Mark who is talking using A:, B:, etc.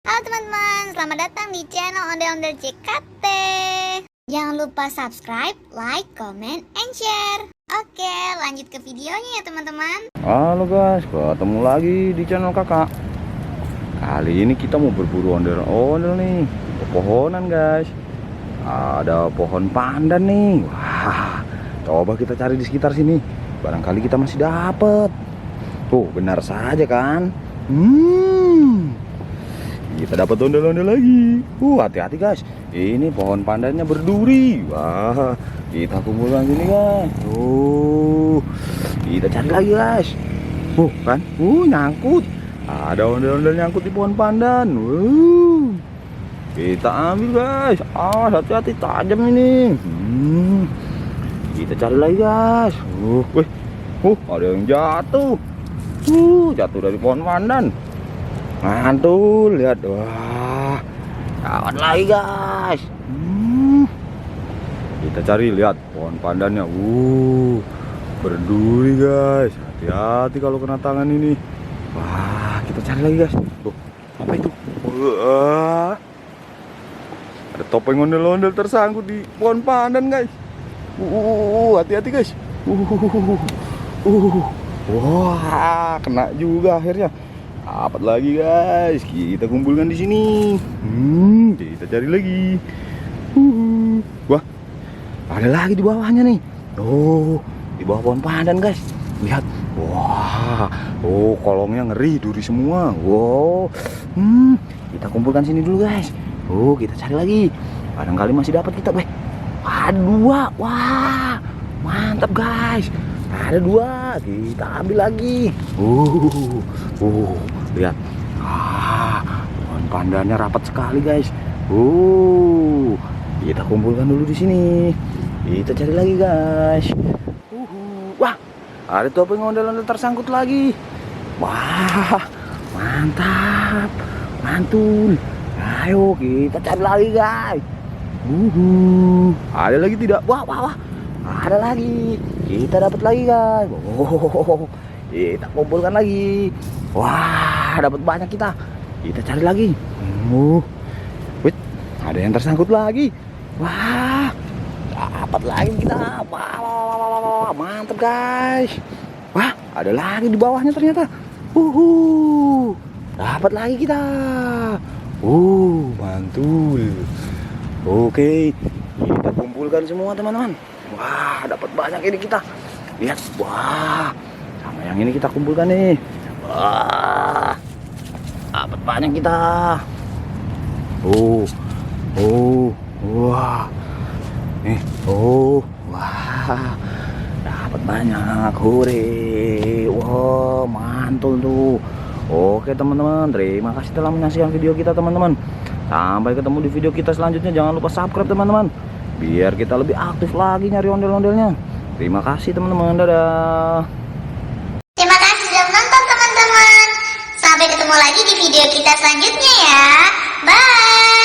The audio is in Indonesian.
A: Halo teman-teman, selamat datang di channel Ondel-Ondel JKT. Jangan lupa subscribe, like, comment, and share. Oke, lanjut ke videonya ya teman-teman.
B: Halo guys, ketemu lagi di channel kakak. Kali ini kita mau berburu ondel-ondel nih. Pepohonan guys. Ada pohon pandan nih. Wah, coba kita cari di sekitar sini. Barangkali kita masih dapet. Tuh, benar saja kan. Kita dapat ondel-ondel lagi. Hati-hati guys. Ini pohon pandannya berduri. Wah, kita kumpulkan sini guys. Kita cari lagi guys. Kan? Nyangkut. Ada ondel-ondel nyangkut di pohon pandan. Kita ambil guys. Hati-hati, tajam ini. Kita cari lagi guys. Ada yang jatuh. Jatuh dari pohon pandan. Mantul, lihat. Wah, dapat lagi guys. Kita cari, lihat pohon pandannya. Berduri guys. Hati-hati kalau kena tangan ini. Wah, kita cari lagi guys. Apa itu? Ada topeng ondel-ondel tersangkut di pohon pandan guys. Hati-hati guys. Wah, kena juga akhirnya. Dapat lagi guys. Kita kumpulkan di sini. Kita cari lagi. Wah, ada lagi di bawahnya nih. Di bawah pohon pandan guys. Lihat. Wah, kolongnya ngeri, duri semua. Kita kumpulkan sini dulu guys. Kita cari lagi. Barangkali masih dapat kita, Ada 2. Wah, mantap guys. Ada 2. Kita ambil lagi. Lihat. Pohon pandannya rapat sekali guys. Kita kumpulkan dulu di sini. Kita cari lagi guys. Wah, ada topeng ondel-ondel tersangkut lagi. Wah, mantap, mantul. Ayo kita cari lagi guys. Ada lagi tidak? Wah, ada lagi. Kita dapat lagi guys. Kita kumpulkan lagi. Wah, dapat banyak kita. Kita cari lagi. Ada yang tersangkut lagi. Wah, dapat lagi kita. Wah, mantap guys. Wah, ada lagi di bawahnya ternyata. Dapat lagi kita. Mantul. Oke, kita kumpulkan semua teman-teman. Wah, dapat banyak ini kita. Lihat. Wah, sama yang ini kita kumpulkan nih. Wah, dapat banyak kita. Wah. Nih. Wah. Dapat banyak. Hore. Wah, mantul tuh. Oke teman-teman, terima kasih telah menyaksikan video kita teman-teman. Sampai ketemu di video kita selanjutnya. Jangan lupa subscribe teman-teman, biar kita lebih aktif lagi nyari ondel-ondelnya. Terima kasih teman-teman. Dadah.
A: Terima kasih sudah menonton teman-teman. Sampai ketemu lagi di video kita selanjutnya ya. Bye.